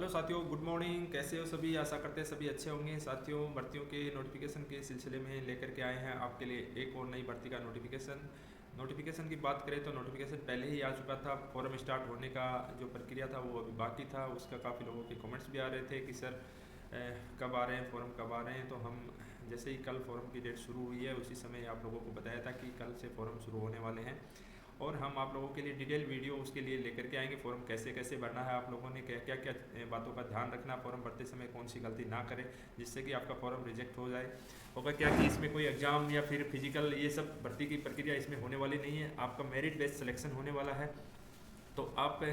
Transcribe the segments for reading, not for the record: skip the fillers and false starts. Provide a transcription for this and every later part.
Hello साथियों, good morning. कैसे हो सभी? आशा करते हैं सभी अच्छे होंगे। साथियों, भर्तियों के नोटिफिकेशन के सिलसिले में लेकर के आए हैं आपके लिए एक और नई भर्ती का नोटिफिकेशन की बात करें तो नोटिफिकेशन पहले ही आ चुका था। फॉर्म स्टार्ट होने का जो प्रक्रिया था वो अभी बाकी था। उसका काफ़ी लोगों के कमेंट्स भी आ रहे थे कि सर कब आ रहे हैं फॉर्म, कब आ रहे हैं। तो हम जैसे ही कल फॉर्म की डेट शुरू हुई है उसी समय आप लोगों को बताया था कि कल से फॉर्म शुरू होने वाले हैं और हम आप लोगों के लिए डिटेल वीडियो उसके लिए लेकर के आएंगे। फॉर्म कैसे कैसे भरना है, आप लोगों ने क्या क्या क्या बातों का ध्यान रखना, फॉर्म भरते समय कौन सी गलती ना करें जिससे कि आपका फॉर्म रिजेक्ट हो जाए। होगा क्या कि इसमें कोई एग्ज़ाम या फिर फिजिकल ये सब भर्ती की प्रक्रिया इसमें होने वाली नहीं है। आपका मेरिट बेस्ड सिलेक्शन होने वाला है। तो आप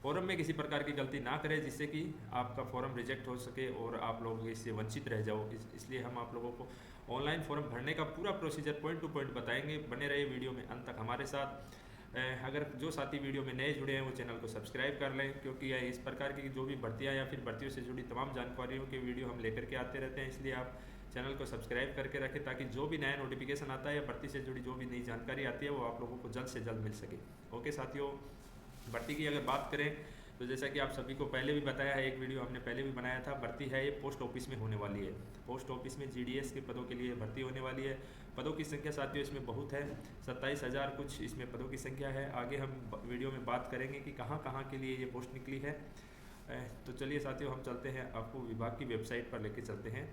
फॉर्म में किसी प्रकार की गलती ना करें जिससे कि आपका फॉर्म रिजेक्ट हो सके और आप लोग इससे वंचित रह जाओ। इसलिए हम आप लोगों को ऑनलाइन फॉर्म भरने का पूरा प्रोसीजर पॉइंट टू पॉइंट बताएंगे। बने रहे वीडियो में अंत तक हमारे साथ। अगर जो साथी वीडियो में नए जुड़े हैं वो चैनल को सब्सक्राइब कर लें, क्योंकि इस प्रकार की जो भी भर्तियां या फिर भर्तियों से जुड़ी तमाम जानकारियों के वीडियो हम लेकर के आते रहते हैं। इसलिए आप चैनल को सब्सक्राइब करके रखें ताकि जो भी नया नोटिफिकेशन आता है या भर्ती से जुड़ी जो भी नई जानकारी आती है वो आप लोगों को जल्द से जल्द मिल सके। ओके साथियों, भर्ती की अगर बात करें तो जैसा कि आप सभी को पहले भी बताया है, एक वीडियो हमने पहले भी बनाया था। भर्ती है ये पोस्ट ऑफिस में होने वाली है। पोस्ट ऑफिस में जीडीएस के पदों के लिए भर्ती होने वाली है। पदों की संख्या साथियों इसमें बहुत है, 27,000 कुछ इसमें पदों की संख्या है। आगे हम वीडियो में बात करेंगे कि कहाँ कहाँ के लिए ये पोस्ट निकली है। तो चलिए साथियों, हम चलते हैं, आपको विभाग की वेबसाइट पर लेके चलते हैं।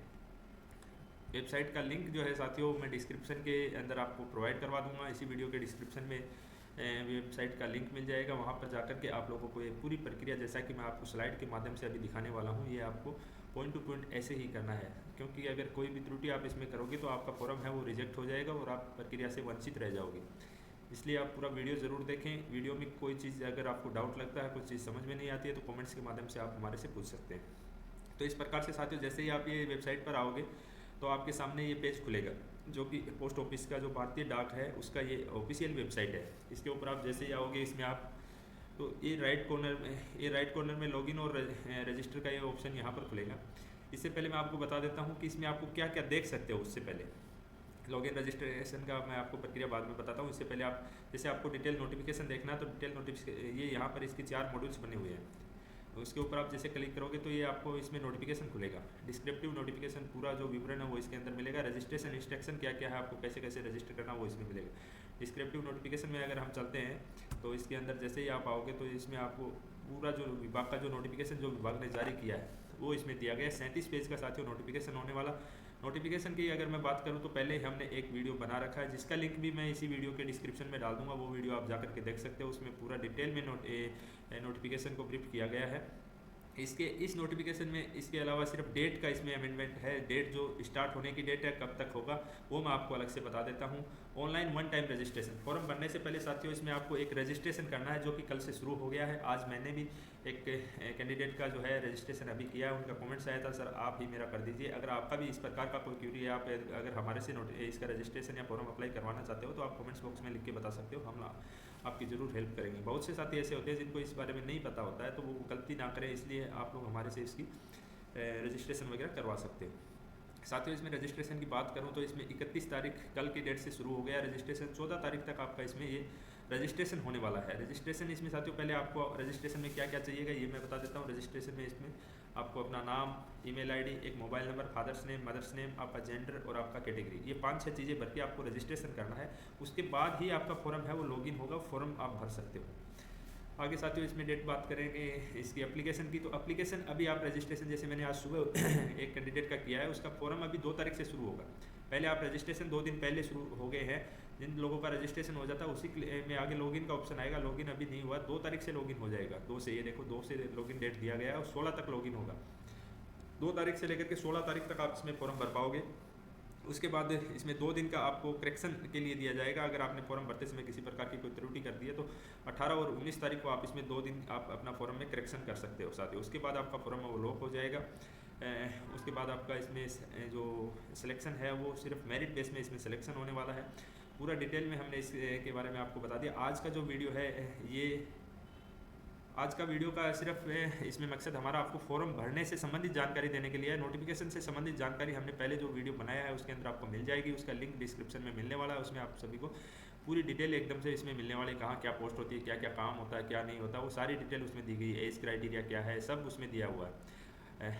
वेबसाइट का लिंक जो है साथियों मैं डिस्क्रिप्शन के अंदर आपको प्रोवाइड करवा दूंगा। इसी वीडियो के डिस्क्रिप्शन में वेबसाइट का लिंक मिल जाएगा। वहाँ पर जाकर के आप लोगों को ये पूरी प्रक्रिया, जैसा कि मैं आपको स्लाइड के माध्यम से अभी दिखाने वाला हूँ, ये आपको पॉइंट टू पॉइंट ऐसे ही करना है। क्योंकि अगर कोई भी त्रुटि आप इसमें करोगे तो आपका फॉर्म है वो रिजेक्ट हो जाएगा और आप प्रक्रिया से वंचित रह जाओगे। इसलिए आप पूरा वीडियो ज़रूर देखें। वीडियो में कोई चीज़ अगर आपको डाउट लगता है, कुछ चीज़ समझ में नहीं आती है तो कमेंट्स के माध्यम से आप हमारे से पूछ सकते हैं। तो इस प्रकार से साथियों जैसे ही आप ये वेबसाइट पर आओगे तो आपके सामने ये पेज खुलेगा जो कि पोस्ट ऑफिस का जो भारतीय डाक है उसका ये ऑफिशियल वेबसाइट है। इसके ऊपर आप जैसे ही आओगे इसमें आप तो ये राइट कॉर्नर में लॉगिन और रजिस्टर का ये ऑप्शन यहाँ पर खुलेगा। इससे पहले मैं आपको बता देता हूँ कि इसमें आपको क्या क्या देख सकते हो। उससे पहले लॉगिन रजिस्ट्रेशन का मैं आपको प्रक्रिया बाद में बताता हूँ। इससे पहले आप जैसे आपको डिटेल नोटिफिकेशन देखना है तो डिटेल नोटिफिकेशन ये यहाँ पर इसके 4 मॉड्यूल्स बने हुए हैं। उसके ऊपर आप जैसे क्लिक करोगे तो ये आपको इसमें नोटिफिकेशन खुलेगा। डिस्क्रिप्टिव नोटिफिकेशन पूरा जो विवरण है वो इसके अंदर मिलेगा। रजिस्ट्रेशन इंस्ट्रक्शन क्या क्या है, आपको कैसे कैसे रजिस्टर करना वो इसमें मिलेगा। डिस्क्रिप्टिव नोटिफिकेशन में अगर हम चलते हैं तो इसके अंदर जैसे ही आप आओगे तो इसमें आपको पूरा जो विभाग का जो नोटिफिकेशन जो विभाग ने जारी किया है वो इसमें दिया गया है। 37 पेज का साथियों नोटिफिकेशन होने वाला। नोटिफिकेशन की अगर मैं बात करूं तो पहले हमने एक वीडियो बना रखा है जिसका लिंक भी मैं इसी वीडियो के डिस्क्रिप्शन में डाल दूंगा। वो वीडियो आप जाकर के देख सकते हो। उसमें पूरा डिटेल में नोटिफिकेशन को ब्रीफ किया गया है। इस नोटिफिकेशन में इसके अलावा सिर्फ डेट का इसमें अमेंडमेंट है। डेट जो स्टार्ट होने की डेट है, कब तक होगा, वो मैं आपको अलग से बता देता हूँ। Online one time registration, form भरने से पहले साथियों इसमें आपको एक रजिस्ट्रेशन करना है जो कि कल से शुरू हो गया है। आज मैंने भी एक कैंडिडेट का जो है रजिस्ट्रेशन अभी किया है। उनका कमेंट्स आया था, सर आप ही मेरा कर दीजिए। अगर आपका भी इस प्रकार का कोई क्यूरी है, आप अगर हमारे से इसका रजिस्ट्रेशन या फॉर्म अप्लाई करवाना चाहते हो तो आप कमेंट्स बॉक्स में लिख के बता सकते हो। हम आपकी ज़रूर हेल्प करेंगे। बहुत से साथी ऐसे होते हैं जिनको इस बारे में नहीं पता होता है तो वो गलती ना करें, इसलिए आप लोग हमारे से इसकी रजिस्ट्रेशन वगैरह करवा सकते हो। साथियों इसमें रजिस्ट्रेशन की बात करूं तो इसमें 31 तारीख कल की डेट से शुरू हो गया रजिस्ट्रेशन। 14 तारीख तक आपका इसमें ये रजिस्ट्रेशन होने वाला है। रजिस्ट्रेशन इसमें साथियों पहले आपको रजिस्ट्रेशन में क्या क्या चाहिएगा ये मैं बता देता हूँ। रजिस्ट्रेशन में इसमें आपको अपना नाम, ईमेल आईडी, एक mobile number, father's name, mother's name, आपका जेंडर और आपका कैटेगरी, ये 5-6 चीज़ें भर के आपको रजिस्ट्रेशन करना है। उसके बाद ही आपका फॉर्म है वो लॉगिन होगा, फॉर्म आप भर सकते हो। आगे साथियों इसमें डेट बात करेंगे इसकी एप्लीकेशन की। तो एप्लीकेशन अभी आप रजिस्ट्रेशन जैसे मैंने आज सुबह एक कैंडिडेट का किया है, उसका फॉर्म अभी 2 तारीख से शुरू होगा। पहले आप रजिस्ट्रेशन 2 दिन पहले शुरू हो गए हैं। जिन लोगों का रजिस्ट्रेशन हो जाता है उसी में आगे लॉगिन का ऑप्शन आएगा। लॉगिन अभी नहीं हुआ, 2 तारीख से लॉगिन हो जाएगा। 2 से, ये देखो 2 से लॉगिन डेट दिया गया है और 16 तक लॉगिन होगा। 2 तारीख से लेकर के 16 तारीख तक आप इसमें फॉर्म भर पाओगे। उसके बाद इसमें 2 दिन का आपको करेक्शन के लिए दिया जाएगा। अगर आपने फॉर्म भरते समय किसी प्रकार की कोई त्रुटि कर दी है तो 18 और 19 तारीख को आप इसमें 2 दिन आप अपना फॉर्म में करेक्शन कर सकते हो साथियों। उसके बाद आपका फॉर्म वो लॉक हो जाएगा। उसके बाद आपका इसमें जो सिलेक्शन है वो सिर्फ मेरिट बेस में इसमें सिलेक्शन होने वाला है। पूरा डिटेल में हमने इसके बारे में आपको बता दिया। आज का जो वीडियो है ये आज का वीडियो का सिर्फ इसमें मकसद हमारा आपको फॉर्म भरने से संबंधित जानकारी देने के लिए है। नोटिफिकेशन से संबंधित जानकारी हमने पहले जो वीडियो बनाया है उसके अंदर आपको मिल जाएगी। उसका लिंक डिस्क्रिप्शन में मिलने वाला है, उसमें आप सभी को पूरी डिटेल एकदम से इसमें मिलने वाली, कहाँ क्या पोस्ट होती है, क्या क्या काम होता है, क्या नहीं होता, वो सारी डिटेल उसमें दी गई है। एज क्राइटेरिया क्या है, सब उसमें दिया हुआ है।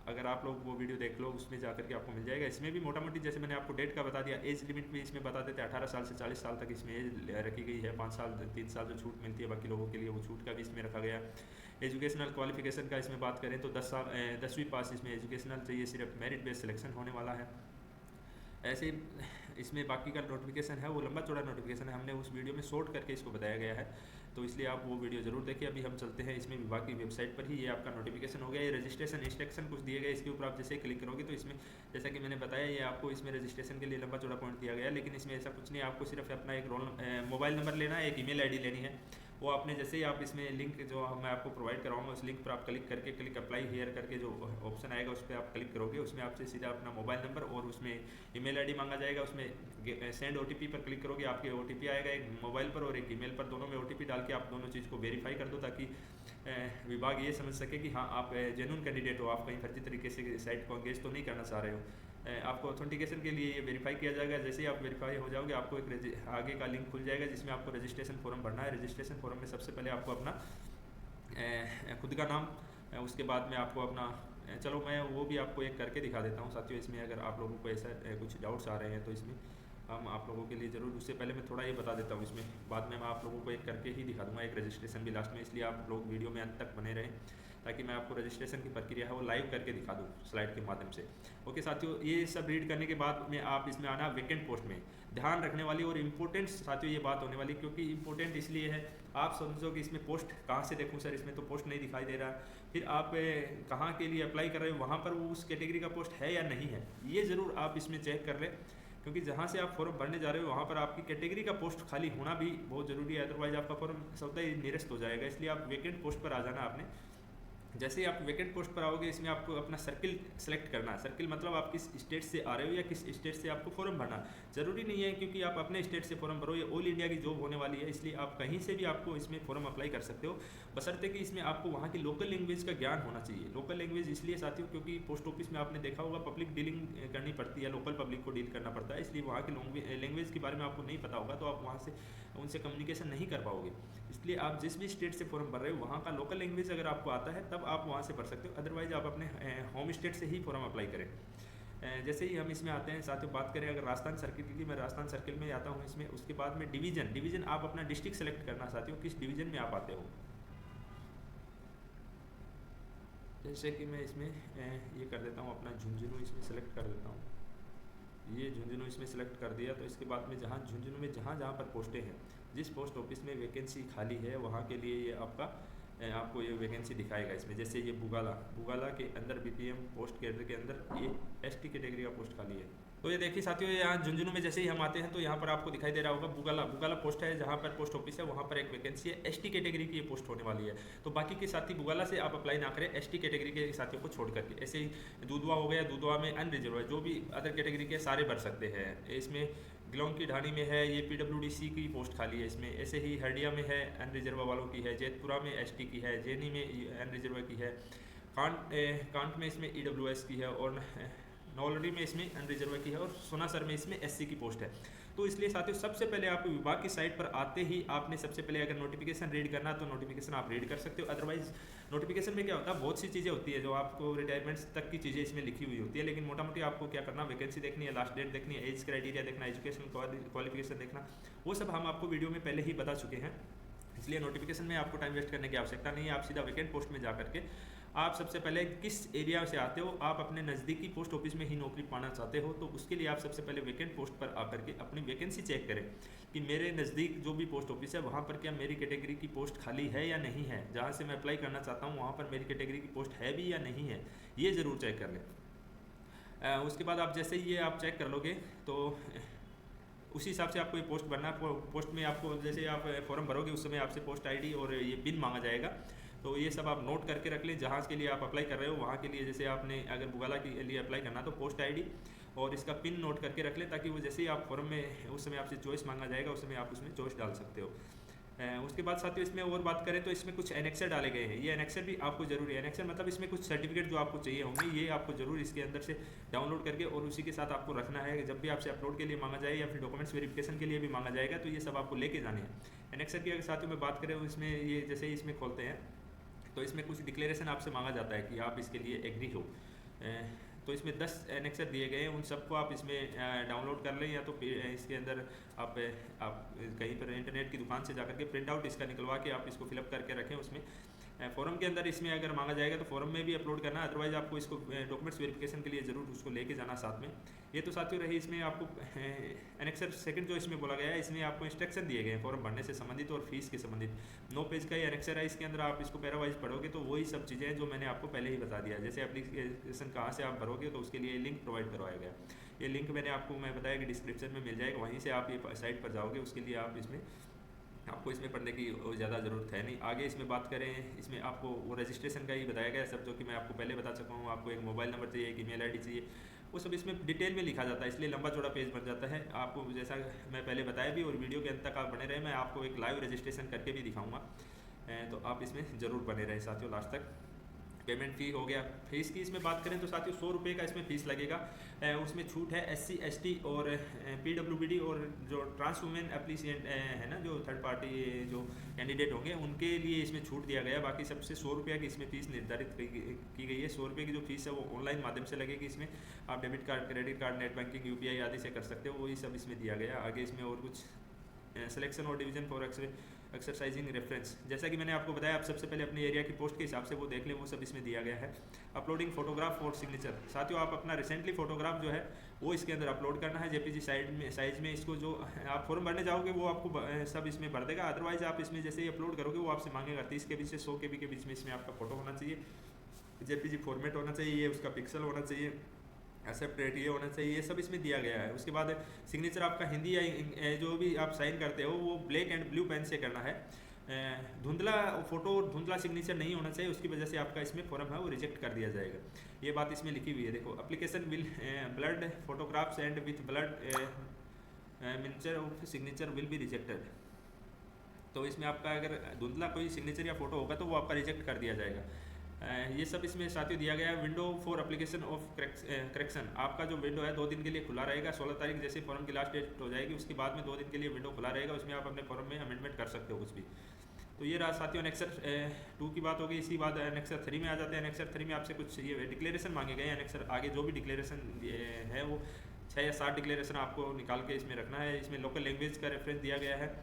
अगर आप लोग वो वीडियो देख लो, उसमें जाकर के आपको मिल जाएगा। इसमें भी मोटा मोटी जैसे मैंने आपको डेट का बता दिया, एज लिमिट भी इसमें बता देते हैं 18 साल से 40 साल तक इसमें एज रखी गई है। 5 साल 3 साल जो छूट मिलती है बाकी लोगों के लिए, वो छूट का भी इसमें रखा गया। एजुकेशनल क्वालिफिकेशन का इसमें बात करें तो 10वीं पास इसमें एजुकेशनल चाहिए, सिर्फ मेरिट बेस्ड सिलेक्शन होने वाला है। ऐसे ही इसमें बाकी का नोटिफिकेशन है वो लंबा चौड़ा नोटिफिकेशन है, हमने उस वीडियो में शॉर्ट करके इसको बताया गया है, तो इसलिए आप वो वीडियो जरूर देखिए। अभी हम चलते हैं इसमें विभाग की वेबसाइट पर ही, ये आपका नोटिफिकेशन हो गया। ये रजिस्ट्रेशन इंस्ट्रक्शन कुछ दिए गए, इसके ऊपर आप जैसे क्लिक करोगे तो इसमें जैसा कि मैंने बताया, ये आपको इसमें रजिस्ट्रेशन के लिए लंबा चौड़ा पॉइंट दिया गया है, लेकिन इसमें ऐसा कुछ नहीं है। आपको सिर्फ अपना एक मोबाइल नंबर लेना है, एक ईमेल आईडी लेनी है, वो आपने जैसे ही आप इसमें लिंक जो मैं आपको प्रोवाइड कराऊंगा उस लिंक पर आप क्लिक करके क्लिक अप्लाई हियर करके जो ऑप्शन आएगा उस पर आप क्लिक करोगे, उसमें आपसे सीधा अपना मोबाइल नंबर और उसमें ईमेल आईडी मांगा जाएगा, उसमें सेंड ओटीपी पर क्लिक करोगे, आपके ओटीपी आएगा एक मोबाइल पर और एक ईमेल पर, दोनों में ओटीपी डाल के आप दोनों चीज़ को वेरीफाई कर दो, ताकि विभाग ये समझ सके कि हाँ आप जेन्युइन कैंडिडेट हो, आप कहीं फर्जी तरीके से साइट को एंगेज तो नहीं करना चाह रहे हो। आपको ऑथेंटिकेशन के लिए ये वेरीफाई किया जाएगा। जैसे ही आप वेरीफाई हो जाओगे आपको एक आगे का लिंक खुल जाएगा जिसमें आपको रजिस्ट्रेशन फॉर्म भरना है। रजिस्ट्रेशन फॉर्म में सबसे पहले आपको अपना खुद का नाम, उसके बाद में आपको अपना, चलो मैं वो भी आपको एक करके दिखा देता हूँ साथियों। इसमें अगर आप लोगों को ऐसा कुछ डाउट्स आ रहे हैं तो इसमें हम आप लोगों के लिए ज़रूर, उससे पहले मैं थोड़ा ये बता देता हूँ, इसमें बाद में मैं आप लोगों को एक करके ही दिखा दूँगा, एक रजिस्ट्रेशन भी लास्ट में, इसलिए आप लोग वीडियो में अंत तक बने रहें ताकि मैं आपको रजिस्ट्रेशन की प्रक्रिया है वो लाइव करके दिखा दूँ स्लाइड के माध्यम से। ओके साथियों, ये सब रीड करने के बाद में आप इसमें आना वैकेंट पोस्ट में। ध्यान रखने वाली और इम्पोर्टेंट साथियों ये बात होने वाली, क्योंकि इम्पोर्टेंट इसलिए है, आप समझो कि इसमें पोस्ट कहाँ से देखूँ सर, इसमें तो पोस्ट नहीं दिखाई दे रहा, फिर आप कहाँ के लिए अप्लाई कर रहे हो, वहाँ पर वो उस कैटेगरी का पोस्ट है या नहीं है, ये ज़रूर आप इसमें चेक कर लें, क्योंकि जहाँ से आप फॉर्म भरने जा रहे हो वहाँ पर आपकी कैटेगरी का पोस्ट खाली होना भी बहुत ज़रूरी है, अदरवाइज आपका फॉर्म स्वतः ही निरस्त हो जाएगा। इसलिए आप वैकेंट पोस्ट पर आ जाना आपने। जैसे ही आप वैकेंट पोस्ट पर आओगे, इसमें आपको अपना सर्किल सेलेक्ट करना है। सर्किल मतलब आप किस स्टेट से आ रहे हो या किस स्टेट से आपको फॉर्म भरना। ज़रूरी नहीं है क्योंकि आप अपने स्टेट से फॉर्म भरो, ये ऑल इंडिया की जॉब होने वाली है, इसलिए आप कहीं से भी आपको इसमें फॉर्म अप्लाई कर सकते हो, बशर्ते कि इसमें आपको वहाँ की लोकल लैंग्वेज का ज्ञान होना चाहिए। लोकल लैंग्वेज इसलिए साथियों क्योंकि पोस्ट ऑफिस में आपने देखा होगा पब्लिक डीलिंग करनी पड़ती है, लोकल पब्लिक को डील करना पड़ता है, इसलिए वहाँ की लैंग्वेज के बारे में आपको नहीं पता होगा तो आप वहाँ से उनसे कम्युनिकेशन नहीं कर पाओगे। इसलिए आप जिस भी स्टेट से फॉर्म भर रहे हो वहाँ का लोकल लैंग्वेज अगर आपको आता है तब आप वहाँ से भर सकते हो, अदरवाइज आप अपने होम स्टेट से ही फॉर्म अप्लाई करें। जैसे ही हम इसमें आते हैं साथियों, बात करें अगर राजस्थान सर्किल की, मैं राजस्थान सर्किल में आता हूँ इसमें, उसके बाद में डिवीजन आप अपना डिस्ट्रिक्ट सेलेक्ट करना साथियों, किस डिवीजन में आप आते हो। जैसे कि मैं इसमें ये कर देता हूँ, अपना झुंझुनू इसमें सेलेक्ट कर देता हूँ, ये झुंझुनू इसमें सेलेक्ट कर दिया। तो इसके बाद में जहाँ झुंझुनू में जहाँ पर पोस्टें हैं, जिस पोस्ट ऑफिस में वैकेंसी खाली है वहाँ के लिए ये आपको ये वैकेंसी दिखाएगा इसमें। जैसे ये बुगाला के अंदर बीपीएम पोस्ट कैडर के अंदर ये एसटी कैटेगरी का पोस्ट खाली है। तो ये देखिए साथियों, यहाँ झुंझुनू में जैसे ही हम आते हैं तो यहाँ पर आपको दिखाई दे रहा होगा बुगाला पोस्ट है, जहाँ पर पोस्ट ऑफिस है वहाँ पर एक वैकेंसी है, एसटी कैटेगरी की ये पोस्ट होने वाली है। तो बाकी के साथी बुगाला से आप अप्लाई ना करें, एसटी कैटेगरी के साथियों को छोड़ करके। ऐसे ही दूधवा हो गया, दूधवा में अनरिजर्व है, जो भी अदर कैटेगरी के सारे भर सकते हैं। इसमें गिलोंग की ढाणी में है, ये पीडब्ल्यूडीसी की पोस्ट खाली है इसमें। ऐसे ही हरडिया में है, अनरिजर्व वालों की है, जैतपुरा में एसटी की है, जेनी में अनरिजर्व की है, कांट में इसमें ईडब्ल्यूएस की है, और नौलड़ी में इसमें अनरिजर्व की है, और सोनासर में इसमें एससी की पोस्ट है। तो इसलिए साथियों सबसे पहले आप विभाग की साइट पर आते ही आपने सबसे पहले अगर नोटिफिकेशन रीड करना तो नोटिफिकेशन आप रीड कर सकते हो। अदरवाइज नोटिफिकेशन में क्या होता है, बहुत सी चीज़ें होती है जो आपको रिटायरमेंट्स तक की चीज़ें इसमें लिखी हुई होती है, लेकिन मोटा मोटी आपको क्या करना, वैकेंसी देखनी है, लास्ट डेट देखनी है, एज क्राइटेरिया देखना, एजुकेशन क्वालिफिकेशन देखना, वो सब हम आपको वीडियो में पहले ही बता चुके हैं। इसलिए नोटिफिकेशन में आपको टाइम वेस्ट करने की आवश्यकता नहीं है। आप सीधा वैकेंट पोस्ट में जा करके आप सबसे पहले किस एरिया से आते हो, आप अपने नज़दीकी पोस्ट ऑफिस में ही नौकरी पाना चाहते हो, तो उसके लिए आप सबसे पहले वैकेंट पोस्ट पर आकर के अपनी वैकेंसी चेक करें कि मेरे नज़दीक जो भी पोस्ट ऑफिस है वहाँ पर क्या मेरी कैटेगरी की पोस्ट खाली है या नहीं है, जहाँ से मैं अप्लाई करना चाहता हूँ वहाँ पर मेरी कैटेगरी की पोस्ट है भी या नहीं है, ये ज़रूर चेक कर लें। उसके बाद आप जैसे ही ये आप चेक कर लोगे तो उसी हिसाब से आपको ये पोस्ट भरना है। पोस्ट में आपको जैसे आप फॉर्म भरोगे उस समय आपसे पोस्ट आईडी और ये पिन मांगा जाएगा, तो ये सब आप नोट करके रख लें। जहाँ के लिए आप अप्लाई कर रहे हो वहाँ के लिए, जैसे आपने अगर बुगाला के लिए अप्लाई करना तो पोस्ट आईडी और इसका पिन नोट करके रख लें, ताकि वो जैसे ही आप फॉर्म में उस समय आपसे चॉइस मांगा जाएगा उस समय आप उसमें चॉइस डाल सकते हो। उसके बाद साथियों इसमें और बात करें तो इसमें कुछ एनेक्सर डाले गए हैं। ये एनेक्सर भी आपको जरूरी है। एनेक्सर मतलब इसमें कुछ सर्टिफिकेट जो आपको चाहिए होंगे, ये आपको जरूर इसके अंदर से डाउनलोड करके और उसी के साथ आपको रखना है। जब भी आपसे अपलोड के लिए मांगा जाए या फिर डॉक्यूमेंट्स वेरिफिकेशन के लिए भी मांगा जाएगा तो ये सब आपको लेके जाने हैं। एनेक्सर की अगर साथियों में बात करें इसमें ये जैसे ही इसमें खोलते हैं तो इसमें कुछ डिक्लेरेशन आपसे मांगा जाता है कि आप इसके लिए एग्री हो। तो इसमें 10 एनेक्सर दिए गए हैं, उन सबको आप इसमें डाउनलोड कर लें या तो इसके अंदर आप कहीं पर इंटरनेट की दुकान से जाकर के प्रिंट आउट इसका निकलवा के आप इसको फिलअप करके रखें। उसमें फॉरम के अंदर इसमें अगर मांगा जाएगा तो फॉरम में भी अपलोड करना, अदरवाइज आपको इसको डॉक्यूमेंट्स वेरिफिकेशन के लिए ज़रूर उसको लेके जाना साथ में। ये तो साथियों रही इसमें आपको एनेक्सर सेकंड जो इसमें बोला गया है, इसमें आपको इंस्ट्रक्शन दिए गए हैं फॉर्म भरने से संबंधित और फीस के संबंधित। 9 पेज का ये एनेक्सर है, इसके अंदर आप इसको पैरावाइज पढ़ोगे तो वही सब चीज़ें हैं जो मैंने आपको पहले ही बता दिया। जैसे एप्लीकेशन कहाँ से आप भरोगे तो उसके लिए लिंक प्रोवाइड करवाया गया। ये लिंक मैंने आपको बताया कि डिस्क्रिप्शन में मिल जाएगा, वहीं से आप ये साइट पर जाओगे। उसके लिए आपको इसमें पढ़ने की ज़्यादा ज़रूरत है नहीं। आगे इसमें बात करें, इसमें आपको वो रजिस्ट्रेशन का ही बताया गया सब, जो कि मैं आपको पहले बता चुका हूँ। आपको एक मोबाइल नंबर चाहिए, एक ईमेल आईडी चाहिए, वो सब इसमें डिटेल में लिखा जाता है, इसलिए लंबा चौड़ा पेज बन जाता है। आपको जैसा मैं पहले बताया भी, और वीडियो के अंत तक आप बने रहे, मैं आपको एक लाइव रजिस्ट्रेशन करके भी दिखाऊँगा, तो आप इसमें ज़रूर बने रहे साथियों लास्ट तक। पेमेंट फ़ी हो गया। फीस की इसमें बात करें तो साथियों 100 रुपये का इसमें फ़ीस लगेगा। उसमें छूट है SC ST और PWD और जो ट्रांस वुमेन एप्लीसेंट है ना, जो थर्ड पार्टी जो कैंडिडेट होंगे उनके लिए इसमें छूट दिया गया है। बाकी सबसे 100 रुपये की इसमें फ़ीस निर्धारित की गई है। 100 रुपये की जो फीस है वो ऑनलाइन माध्यम से लगेगी। इसमें आप debit card, credit card, net banking, UPI आदि से कर सकते हो, वही सब इसमें दिया गया है। आगे इसमें और कुछ सिलेक्शन और डिवीजन फॉर एक्सरसाइजिंग रेफरेंस, जैसा कि मैंने आपको बताया, आप सबसे पहले अपने एरिया की पोस्ट के हिसाब से वो देख लें, वो सब इसमें दिया गया है। अपलोडिंग फोटोग्राफ और सिग्नेचर, साथियों आप अपना रिसेंटली फोटोग्राफ जो है वो इसके अंदर अपलोड करना है JPG साइज में। इसको जो आप फॉर्म भरने जाओगे वो आपको सब इसमें भर देगा। अदरवाइज आप इसमें जैसे ही अपलोड करोगे वो आपसे मांगेगा 30 KB से 100 KB के बीच में इसमें आपका फोटो होना चाहिए, JPG फॉर्मेट होना चाहिए, ये उसका पिक्सल होना चाहिए, एक्सेप्ट रेट ये होना चाहिए, ये सब इसमें दिया गया है। उसके बाद सिग्नेचर आपका हिंदी या जो भी आप साइन करते हो वो ब्लैक एंड ब्लू पेन से करना है। धुंधला फोटो और धुंधला सिग्नेचर नहीं होना चाहिए, उसकी वजह से आपका इसमें फॉर्म है वो रिजेक्ट कर दिया जाएगा। ये बात इसमें लिखी हुई है, देखो। Application will blood photographs and with blood मिनिचर of signature will be rejected. तो इसमें आपका अगर धुंधला कोई सिग्नेचर या फोटो होगा तो वो आपका रिजेक्ट कर दिया जाएगा। ये सब इसमें साथियों दिया गया है। Window for application of correction, आपका जो विंडो है 2 दिन के लिए खुला रहेगा। 16 तारीख जैसे फॉर्म की लास्ट डेट हो जाएगी उसके बाद में 2 दिन के लिए विंडो खुला रहेगा, उसमें आप अपने फॉर्म में अमेंडमेंट कर सकते हो कुछ भी। तो ये रहा साथियों एनेक्सर 2 की बात होगी। इसी बाद एनेक्सर 3 में आ जाते हैं। एनेक्सर 3 में आपसे कुछ ये डिक्लेरेशन मांगे गए हैं। एनेक्सर आगे जो भी डिक्लेरेशन है वो 6 या 7 डिक्लेरेशन आपको निकाल के इसमें रखना है। इसमें लोकल लैंग्वेज का रेफरेंस दिया गया है,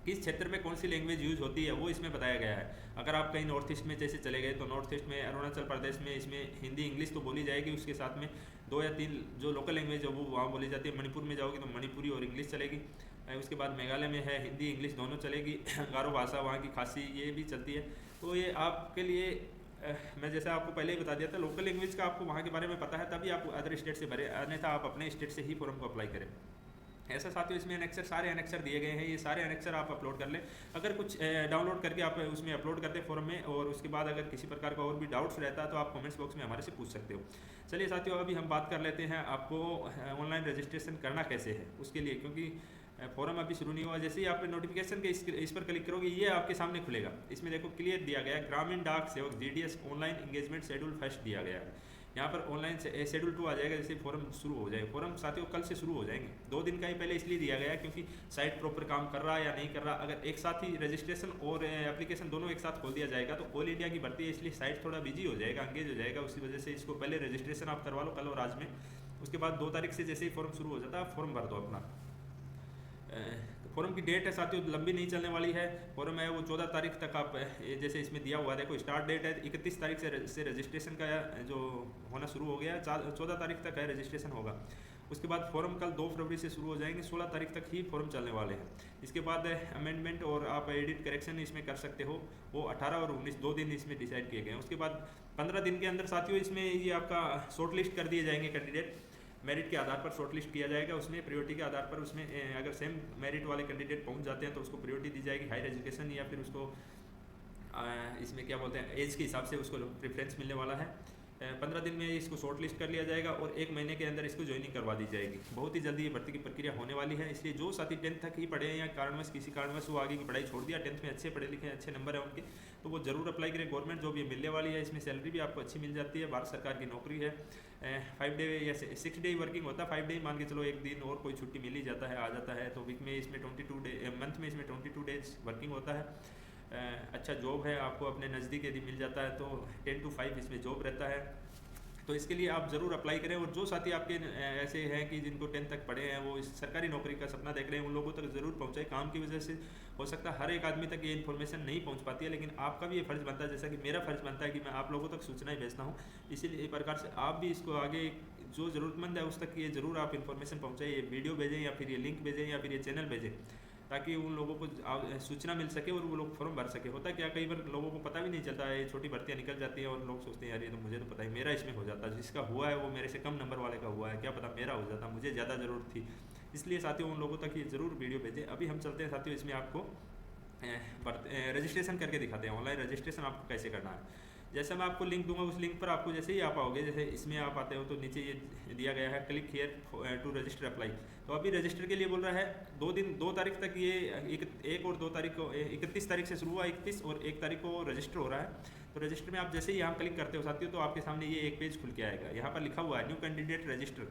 किस क्षेत्र में कौन सी लैंग्वेज यूज़ होती है वो इसमें बताया गया है। अगर आप कहीं नॉर्थ ईस्ट में जैसे चले गए तो नॉर्थ ईस्ट में अरुणाचल प्रदेश में इसमें हिंदी इंग्लिश तो बोली जाएगी, उसके साथ में 2 या 3 जो लोकल लैंग्वेज है वो वहाँ बोली जाती है। मणिपुर में जाओगे तो मणिपुरी और इंग्लिश चलेगी। उसके बाद मेघालय में है हिंदी इंग्लिश दोनों चलेगी। गारो भाषा वहाँ की खासी ये भी चलती है। तो ये आपके लिए मैं जैसा आपको पहले ही बता दिया था, लोकल लैंग्वेज का आपको वहाँ के बारे में पता है तभी आप अदर स्टेट से भरे, अन्यथा आप अपने स्टेट से ही फॉर्म को अप्लाई करें। ऐसा साथियों इसमें एनेक्सर सारे एनेक्सर दिए गए हैं। ये सारे एनेक्सर आप अपलोड कर लें। अगर कुछ डाउनलोड करके आप उसमें अपलोड करते हैं फॉर्म में, और उसके बाद अगर किसी प्रकार का और भी डाउट्स रहता है तो आप कमेंट्स बॉक्स में हमारे से पूछ सकते हो। चलिए साथियों अभी हम बात कर लेते हैं आपको ऑनलाइन रजिस्ट्रेशन करना कैसे है उसके लिए, क्योंकि फॉर्म अभी शुरू नहीं हुआ। जैसे ही आप नोटिफिकेशन के इस पर क्लिक करोगे ये आपके सामने खुलेगा। इसमें देखो क्लियर दिया गया है, ग्रामीण डाक सेवक GDS online engagement schedule first दिया गया है। यहाँ पर ऑनलाइन शेड्यूल 2 आ जाएगा जैसे फॉर्म शुरू हो जाए। फॉर्म साथियों कल से शुरू हो जाएंगे। 2 दिन का ही पहले इसलिए दिया गया है क्योंकि साइट प्रॉपर काम कर रहा है या नहीं कर रहा। अगर एक साथ ही रजिस्ट्रेशन और एप्लीकेशन दोनों एक साथ खोल दिया जाएगा तो ऑल इंडिया की भर्ती है, इसलिए साइट थोड़ा बिजी हो जाएगा, एंगेज हो जाएगा। उसी वजह से इसको पहले रजिस्ट्रेशन आप करवा लो कल और आज में। उसके बाद 2 तारीख से जैसे ही फॉर्म शुरू हो जाता है फॉर्म भर दो अपना। फॉर्म की डेट है साथियों लंबी नहीं चलने वाली है। फॉर्म है वो 14 तारीख तक आप जैसे इसमें दिया हुआ है, देखो स्टार्ट डेट है 31 तारीख से रजिस्ट्रेशन का जो होना शुरू हो गया। 14 तारीख तक है रजिस्ट्रेशन होगा। उसके बाद फॉर्म कल 2 फरवरी से शुरू हो जाएंगे, 16 तारीख तक ही फॉर्म चलने वाले हैं। इसके बाद अमेंडमेंट और आप एडिट करेक्शन इसमें कर सकते हो, वो 18 और 19 2 दिन इसमें डिसाइड किए गए हैं। उसके बाद 15 दिन के अंदर साथियों इसमें ये आपका शॉर्ट लिस्ट कर दिए जाएंगे कैंडिडेट। मेरिट के आधार पर शॉर्टलिस्ट किया जाएगा, उसमें प्रायोरिटी के आधार पर उसमें अगर सेम मेरिट वाले कैंडिडेट पहुंच जाते हैं तो उसको प्रायोरिटी दी जाएगी, हायर एजुकेशन या फिर उसको इसमें क्या बोलते हैं एज के हिसाब से उसको प्रेफरेंस मिलने वाला है। 15 दिन में इसको शॉर्ट लिस्ट कर लिया जाएगा और 1 महीने के अंदर इसको ज्वाइनिंग करवा दी जाएगी। बहुत ही जल्दी ये भर्ती की प्रक्रिया होने वाली है। इसलिए जो साथी 10th तक ही पढ़े हैं या कारणवश किसी कारणवश वो आगे की पढ़ाई छोड़ दिया, 10th में अच्छे पढ़े लिखे हैं, अच्छे नंबर है उनके, तो वो जरूर अप्लाई करें। गवर्नमेंट जॉब ये मिलने वाली है, इसमें सैलरी भी आपको अच्छी मिल जाती है, भारत सरकार की नौकरी है। 5 डे या 6 डे वर्किंग होता है, 5 डे मान के चलो, एक दिन और कोई छुट्टी मिल ही जाता है, आ जाता है, तो वीक में इसमें 22 डे, मंथ में इसमें 22 डेज वर्किंग होता है। अच्छा जॉब है, आपको अपने नज़दीक यदि मिल जाता है तो 10 to 5 इसमें जॉब रहता है। तो इसके लिए आप ज़रूर अप्लाई करें। और जो साथी आपके ऐसे हैं कि जिनको 10th तक पढ़े हैं, वो इस सरकारी नौकरी का सपना देख रहे हैं, उन लोगों तक ज़रूर पहुंचाएं। काम की वजह से हो सकता है हर एक आदमी तक ये इन्फॉर्मेशन नहीं पहुंच पाती है, लेकिन आपका भी ये फ़र्ज़ बनता है, जैसा कि मेरा फ़र्ज़ बनता है कि मैं आप लोगों तक सूचनाएं भेजता हूँ। इसीलिए एक प्रकार से आप भी इसको आगे जो ज़रूरतमंद है उस तक ये ज़रूर आप इन्फॉर्मेशन पहुँचाइए, ये वीडियो भेजें या फिर ये लिंक भेजें या फिर ये चैनल भेजें, ताकि उन लोगों को सूचना मिल सके और वो लोग फॉर्म भर सके। होता क्या, कई बार लोगों को पता भी नहीं चलता है, छोटी भर्तियाँ निकल जाती हैं और लोग सोचते हैं यार ये तो मुझे तो पता है, मेरा इसमें हो जाता है, जिसका हुआ है वो मेरे से कम नंबर वाले का हुआ है, क्या पता मेरा हो जाता, मुझे ज़्यादा ज़रूरत थी। इसलिए साथियों उन लोगों तक ये ज़रूर वीडियो भेजें। अभी हम चलते हैं साथियों, इसमें आपको रजिस्ट्रेशन करके दिखाते हैं। ऑनलाइन रजिस्ट्रेशन आपको कैसे करना है। जैसे मैं आपको लिंक दूंगा, उस लिंक पर आपको जैसे ही आप आओगे, जैसे इसमें आप आते हो तो नीचे ये दिया गया है click here to register apply. तो अभी रजिस्टर के लिए बोल रहा है 2 तारीख तक, ये 1 और 2 तारीख को, 31 तारीख से शुरू हुआ, 31 और 1 तारीख को रजिस्टर हो रहा है। तो रजिस्टर में आप जैसे ही यहाँ क्लिक करते हो साथियों, तो आपके सामने ये एक पेज खुल के आएगा। यहाँ पर लिखा हुआ है न्यू कैंडिडेट रजिस्टर।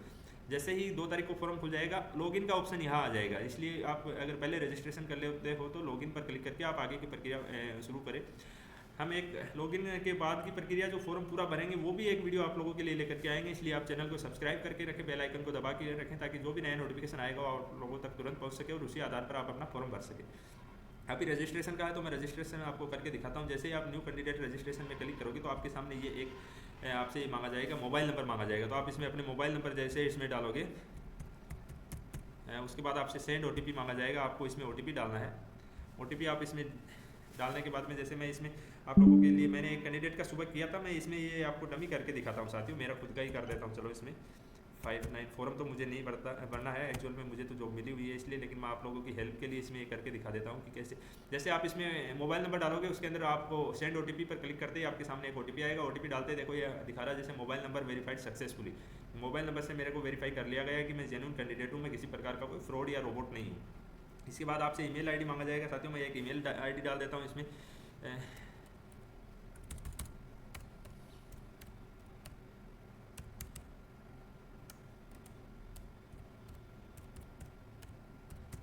जैसे ही 2 तारीख को फॉर्म खुल जाएगा, लॉगिन का ऑप्शन यहाँ आ जाएगा। इसलिए आप अगर पहले रजिस्ट्रेशन कर लेते हो तो लॉगिन पर क्लिक करके आप आगे की प्रक्रिया शुरू करें। हम एक लॉगिन के बाद की प्रक्रिया, जो फॉर्म पूरा भरेंगे, वो भी एक वीडियो आप लोगों के लिए लेकर के आएंगे। इसलिए आप चैनल को सब्सक्राइब करके रखें, बेल आइकन को दबा के रखें, ताकि जो भी नया नोटिफिकेशन आएगा और लोगों तक तुरंत पहुंच सके और उसी आधार पर आप अपना फॉर्म भर सके। अभी रजिस्ट्रेशन का है तो मैं रजिस्ट्रेशन आपको करके दिखाता हूँ। जैसे ही आप न्यू कैंडिडेट रजिस्ट्रेशन में क्लिक करोगे तो आपके सामने ये एक आपसे मांगा जाएगा, मोबाइल नंबर मांगा जाएगा। तो आप इसमें अपने मोबाइल नंबर जैसे इसमें डालोगे, उसके बाद आपसे सेंड OTP मांगा जाएगा। आपको इसमें OTP डालना है। OTP आप इसमें डालने के बाद में, जैसे मैं इसमें आप लोगों के लिए मैंने एक कैंडिडेट का सुबह किया था, मैं इसमें ये आपको डमी करके दिखाता हूँ साथियों, मेरा खुद का ही कर देता हूँ। चलो इसमें 59 फॉर्म तो मुझे नहीं भरना है एक्चुअल में, मुझे तो जॉब मिली हुई है इसलिए, लेकिन मैं आप लोगों की हेल्प के लिए इसमें ये करके दिखा देता हूँ कि कैसे। जैसे आप इसमें मोबाइल नंबर डालोगे, उसके अंदर आपको सेंड OTP पर क्लिक करते ही आपके सामने एक OTP आएगा। OTP डालते देखो ये दिखा रहा है जैसे mobile number verified successfully. Mobile number से मेरे को वेरीफाई कर लिया गया है कि मैं जेन्युइन कैंडिडेट हूँ, मैं किसी प्रकार का कोई फ्रॉड या रोबोट नहीं हूँ। इसके बाद आपसे ईमेल ID मांगा जाएगा साथियों, मैं एक ईमेल ID डाल देता हूँ इसमें।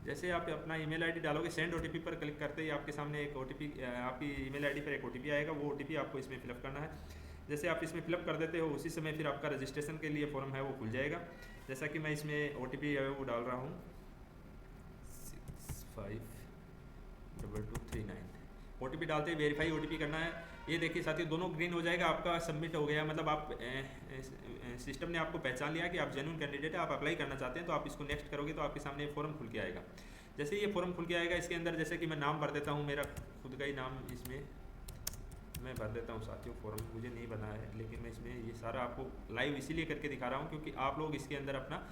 जैसे आप अपना ईमेल ID डालोगे, सेंड OTP पर क्लिक करते ही आपके सामने एक OTP, आपकी ईमेल ID पर एक OTP आएगा। वो OTP आपको इसमें फिलअप करना है। जैसे आप इसमें फिलअप कर देते हो, उसी समय फिर आपका रजिस्ट्रेशन के लिए फॉर्म है वो खुल जाएगा। जैसा कि मैं इसमें OTP है वो डाल रहा हूँ 652239। OTP डालते ही वेरीफाई OTP करना है। ये देखिए साथियों, दोनों ग्रीन हो जाएगा, आपका सबमिट हो गया। मतलब आप सिस्टम ने आपको पहचान लिया कि आप जेन्युइन कैंडिडेट है, आप अप्लाई करना चाहते हैं। तो आप इसको नेक्स्ट करोगे तो आपके सामने फॉर्म खुल के आएगा। जैसे ही ये फॉर्म खुल के आएगा, इसके अंदर जैसे कि मैं नाम भर देता हूँ, मेरा खुद का ही नाम इसमें मैं भर देता हूँ साथियों। फॉर्म मुझे नहीं बना है, लेकिन मैं इसमें ये सारा आपको लाइव इसीलिए करके दिखा रहा हूँ क्योंकि आप लोग इसके अंदर अपना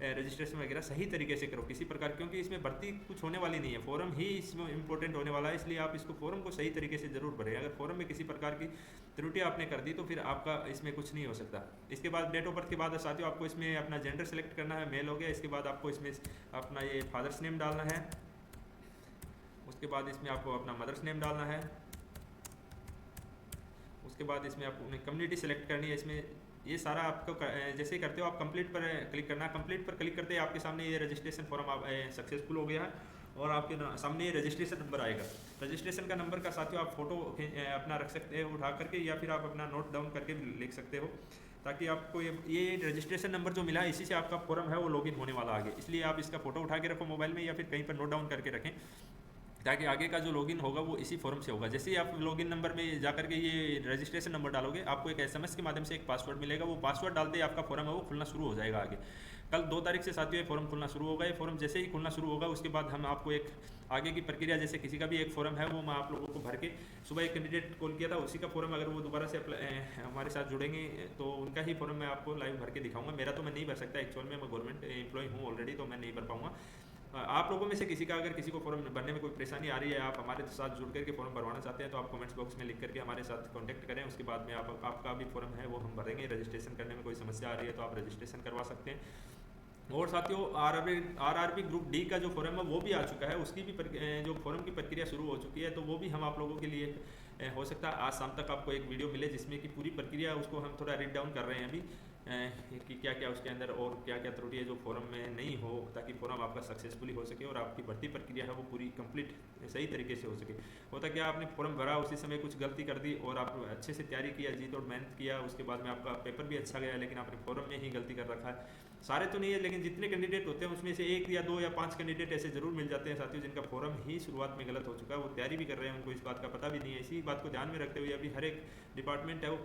रजिस्ट्रेशन वगैरह सही तरीके से करो किसी प्रकार, क्योंकि इसमें भर्ती कुछ होने वाली नहीं है, फॉर्म ही इसमें इंपॉर्टेंट होने वाला है। इसलिए आप इसको फॉर्म को सही तरीके से ज़रूर भरें। अगर फॉर्म में किसी प्रकार की त्रुटि आपने कर दी तो फिर आपका इसमें कुछ नहीं हो सकता। इसके बाद डेट ऑफ बर्थ के बाद साथियों आपको इसमें अपना जेंडर सेलेक्ट करना है, मेल हो गया। इसके बाद आपको इसमें अपना ये फादर्स नेम डालना है। उसके बाद इसमें आपको अपना मदर्स नेम डालना है। उसके बाद इसमें आपको कम्युनिटी सेलेक्ट करनी है। इसमें ये सारा आपको जैसे ही करते हो आप कंप्लीट पर क्लिक करना है। कंप्लीट पर क्लिक करते ही आपके सामने ये रजिस्ट्रेशन फॉर्म आप सक्सेसफुल हो गया है और आपके सामने ये रजिस्ट्रेशन नंबर आएगा। रजिस्ट्रेशन का नंबर का साथियों आप फोटो अपना रख सकते हैं उठा करके, या फिर आप अपना नोट डाउन करके भी लिख सकते हो, ताकि आपको ये रजिस्ट्रेशन नंबर जो मिला है इसी से आपका फॉर्म है वो लॉगिन होने वाला आगे। इसलिए आप इसका फोटो उठा के रखो मोबाइल में या फिर कहीं पर नोट डाउन करके रखें, ताकि आगे का जो लॉगिन होगा वो इसी फॉर्म से होगा। जैसे ही आप लॉगिन नंबर में जाकर के ये रजिस्ट्रेशन नंबर डालोगे, आपको एक SMS के माध्यम से एक पासवर्ड मिलेगा। वो पासवर्ड डालते ही आपका फॉर्म है वो खुलना शुरू हो जाएगा आगे। कल 2 तारीख से साथियों ये फॉर्म खुलना शुरू होगा। ये फॉर्म जैसे ही खुलना शुरू होगा उसके बाद हम आपको एक आगे की प्रक्रिया, जैसे किसी का भी एक फॉर्म है वो मैं आप लोगों को भर के, सुबह एक कैंडिडेट कॉल किया था उसी का फॉर्म, अगर वो दोबारा से हमारे साथ जुड़ेंगे तो उनका ही फॉर्म मैं आपको लाइव भर के दिखाऊंगा। मेरा तो मैं नहीं भर सकता एक्चुअल में, मैं गवर्नमेंट एम्प्लॉय हूँ ऑलरेडी, तो मैं नहीं भर पाऊँगा। आप लोगों में से किसी का अगर किसी को फॉर्म भरने में कोई परेशानी आ रही है, आप हमारे साथ जुड़ करके फॉर्म भरवाना चाहते हैं, तो आप कमेंट्स बॉक्स में लिख करके हमारे साथ कांटेक्ट करें। उसके बाद में आपका भी फॉर्म है वो हम भरेंगे। रजिस्ट्रेशन करने में कोई समस्या आ रही है तो आप रजिस्ट्रेशन करवा सकते हैं। और साथियों, आरआरबी ग्रुप डी का जो फॉर्म है वो भी आ चुका है, उसकी भी जो फॉर्म की प्रक्रिया शुरू हो चुकी है, तो वो भी हम आप लोगों के लिए हो सकता है आज शाम तक आपको एक वीडियो मिले जिसमें कि पूरी प्रक्रिया उसको हम थोड़ा रीड डाउन कर रहे हैं अभी कि क्या क्या उसके अंदर और क्या क्या त्रुटि है जो फॉर्म में नहीं हो, ताकि फॉर्म आपका सक्सेसफुली हो सके और आपकी भर्ती प्रक्रिया है वो पूरी कंप्लीट सही तरीके से हो सके। होता क्या, आपने फॉर्म भरा, उसी समय कुछ गलती कर दी और आप अच्छे से तैयारी किया, जी तोड़ मेहनत किया, उसके बाद में आपका पेपर भी अच्छा गया, लेकिन आपने फॉर्म में ही गलती कर रखा है। सारे तो नहीं है, लेकिन जितने कैंडिडेट होते हैं उसमें से 1 या 2 या 5 कैंडिडेट ऐसे जरूर मिल जाते हैं साथियों जिनका फॉर्म ही शुरुआत में गलत हो चुका है। वो तैयारी भी कर रहे हैं, उनको इस बात का पता भी नहीं है। इसी बात को ध्यान में रखते हुए अभी हर एक डिपार्टमेंट है वो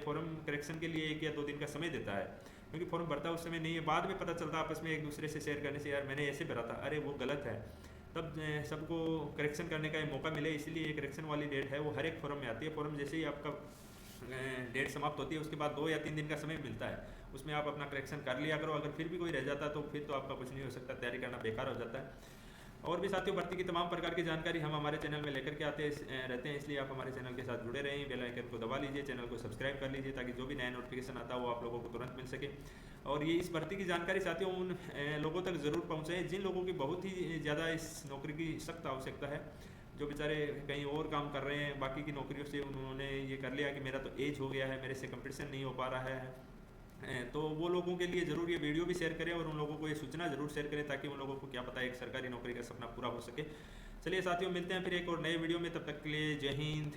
फॉर्म करेक्शन के लिए 1 या 2 दिन का समय देता है, क्योंकि फॉर्म भरता उस समय नहीं है, बाद में पता चलता आपस में एक दूसरे से शेयर करने से, यार मैंने ऐसे भरा था, अरे वो गलत है। तब सबको करेक्शन करने का एक मौका मिले, इसलिए करेक्शन वाली डेट है वो हर एक फॉर्म में आती है। फॉर्म जैसे ही आपका डेट समाप्त होती है उसके बाद 2 या 3 दिन का समय मिलता है, उसमें आप अपना करेक्शन कर लिया करो। अगर फिर भी कोई रह जाता तो फिर तो आपका कुछ नहीं हो सकता, तैयारी करना बेकार हो जाता है। और भी साथियों, भर्ती की तमाम प्रकार की जानकारी हम हमारे चैनल में लेकर के आते रहते हैं, इसलिए आप हमारे चैनल के साथ जुड़े रहें। बेल आइकन को दबा लीजिए, चैनल को सब्सक्राइब कर लीजिए, ताकि जो भी नया नोटिफिकेशन आता है वो आप लोगों को तुरंत मिल सके। और ये इस भर्ती की जानकारी साथियों उन लोगों तक ज़रूर पहुँचे जिन लोगों की बहुत ही ज़्यादा इस नौकरी की सख्त आवश्यकता है, जो बेचारे कहीं और काम कर रहे हैं, बाकी की नौकरियों से उन्होंने ये कर लिया कि मेरा तो एज हो गया है, मेरे से कंपटीशन नहीं हो पा रहा है, तो वो लोगों के लिए ज़रूर ये वीडियो भी शेयर करें और उन लोगों को ये सूचना ज़रूर शेयर करें, ताकि उन लोगों को क्या पता एक सरकारी नौकरी का सपना पूरा हो सके। चलिए साथियों, मिलते हैं फिर एक और नए वीडियो में, तब तक के लिए जय हिंद।